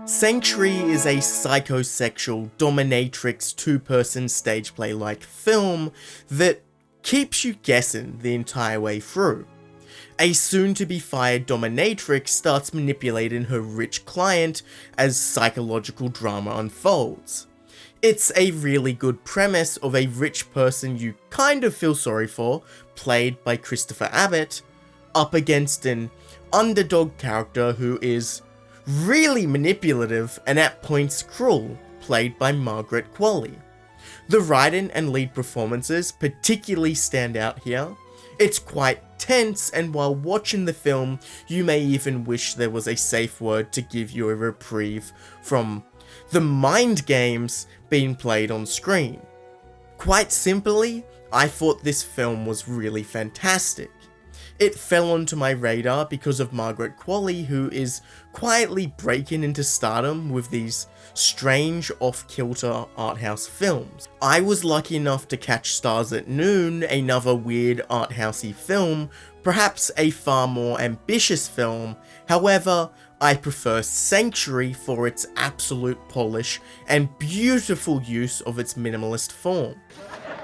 Sanctuary is a psychosexual dominatrix two-person stage play-like film that keeps you guessing the entire way through. A soon-to-be-fired dominatrix starts manipulating her rich client as psychological drama unfolds. It's a really good premise of a rich person you kind of feel sorry for, played by Christopher Abbott, up against an underdog character who is really manipulative and at points cruel, played by Margaret Qualley. The writing and lead performances particularly stand out here. It's quite tense, and while watching the film, you may even wish there was a safe word to give you a reprieve from the mind games being played on screen. Quite simply, I thought this film was really fantastic. It fell onto my radar because of Margaret Qualley, who is quietly breaking into stardom with these strange off-kilter art house films. I was lucky enough to catch Stars at Noon, another weird art housey film, perhaps a far more ambitious film. However, I prefer Sanctuary for its absolute polish and beautiful use of its minimalist form.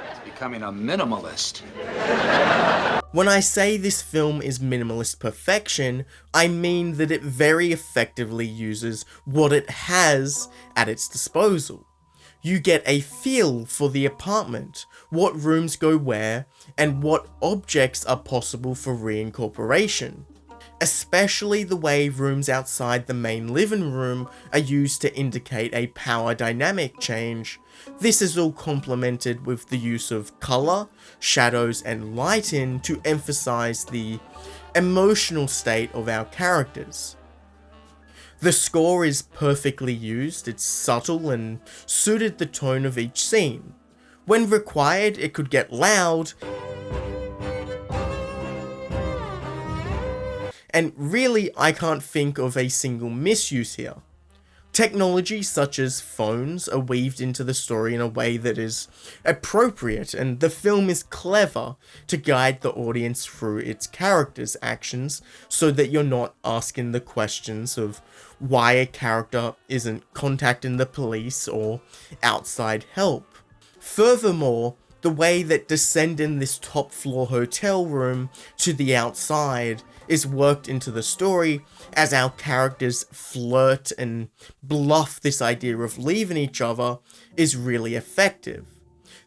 It's becoming a minimalist. When I say this film is minimalist perfection, I mean that it very effectively uses what it has at its disposal. You get a feel for the apartment, what rooms go where, and what objects are possible for reincorporation. Especially the way rooms outside the main living room are used to indicate a power dynamic change. This is all complemented with the use of colour, shadows and lighting to emphasise the emotional state of our characters. The score is perfectly used, it's subtle and suited the tone of each scene. When required, it could get loud, and really I can't think of a single misuse here. Technology such as phones are weaved into the story in a way that is appropriate, and the film is clever to guide the audience through its characters' actions so that you're not asking the questions of why a character isn't contacting the police or outside help. Furthermore, the way that descending this top floor hotel room to the outside is worked into the story as our characters flirt and bluff this idea of leaving each other is really effective.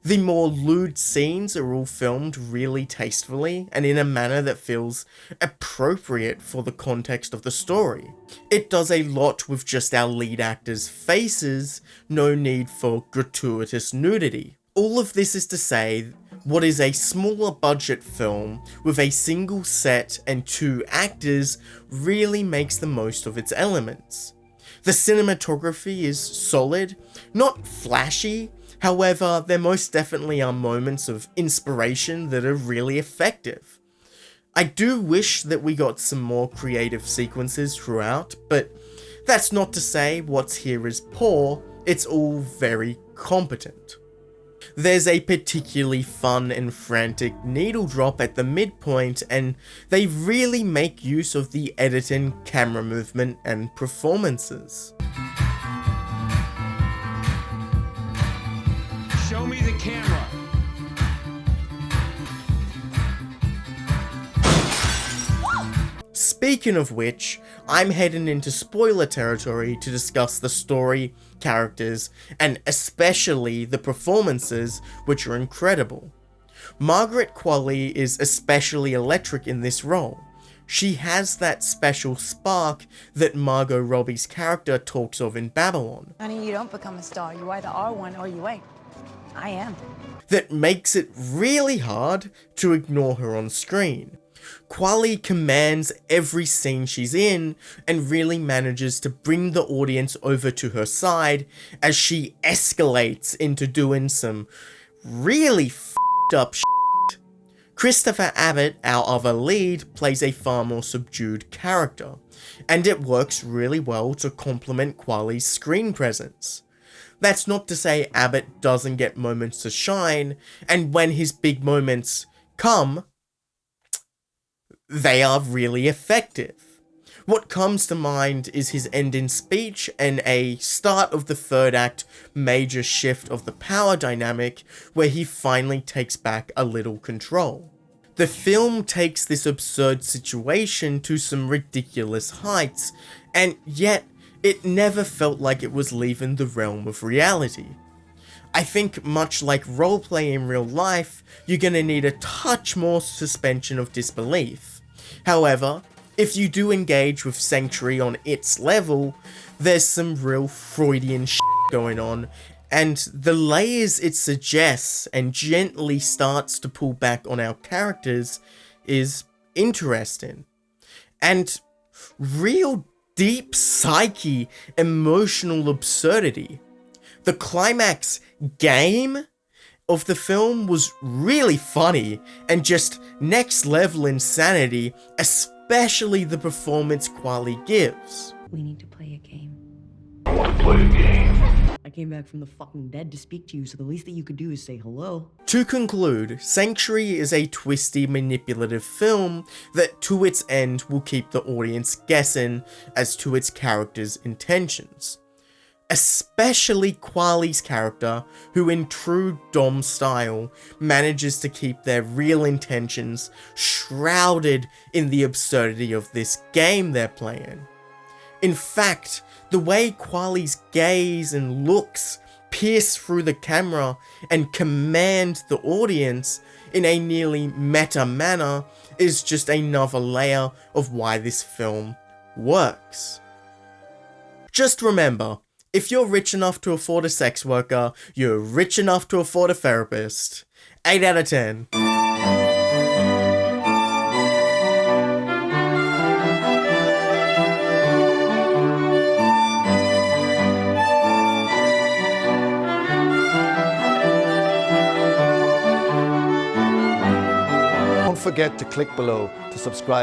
The more lewd scenes are all filmed really tastefully and in a manner that feels appropriate for the context of the story. It does a lot with just our lead actors' faces, no need for gratuitous nudity. All of this is to say, what is a smaller budget film with a single set and two actors really makes the most of its elements. The cinematography is solid, not flashy, however there most definitely are moments of inspiration that are really effective. I do wish that we got some more creative sequences throughout, but that's not to say what's here is poor, it's all very competent. There's a particularly fun and frantic needle drop at the midpoint, and they really make use of the editing, camera movement, and performances. Show me the camera. Speaking of which, I'm heading into spoiler territory to discuss the story, characters, and especially the performances, which are incredible. Margaret Qualley is especially electric in this role. She has that special spark that Margot Robbie's character talks of in Babylon. Honey, you don't become a star. You either are one or you ain't. I am. That makes it really hard to ignore her on screen. Qualley commands every scene she's in and really manages to bring the audience over to her side as she escalates into doing some really f***ed up shit. Christopher Abbott, our other lead, plays a far more subdued character, and it works really well to complement Qualley's screen presence. That's not to say Abbott doesn't get moments to shine, and when his big moments come, they are really effective. What comes to mind is his ending speech and a start of the third act major shift of the power dynamic where he finally takes back a little control. The film takes this absurd situation to some ridiculous heights, and yet it never felt like it was leaving the realm of reality. I think much like roleplay in real life, you're gonna need a touch more suspension of disbelief. However, if you do engage with Sanctuary on its level, there's some real Freudian shit going on, and the layers it suggests and gently starts to pull back on our characters is interesting. And real deep psyche, emotional absurdity. The climax game of the film was really funny and just next level insanity, especially the performance Qualley gives. We need to play a game. I want to play a game. I came back from the fucking dead to speak to you, so the least that you could do is say hello. To conclude, Sanctuary is a twisty, manipulative film that to its end will keep the audience guessing as to its character's intentions. Especially Qualley's character, who in true Dom style manages to keep their real intentions shrouded in the absurdity of this game they're playing. In fact, the way Qualley's gaze and looks pierce through the camera and command the audience in a nearly meta manner is just another layer of why this film works. Just remember, if you're rich enough to afford a sex worker, you're rich enough to afford a therapist. 8 out of 10. Don't forget to click below to subscribe.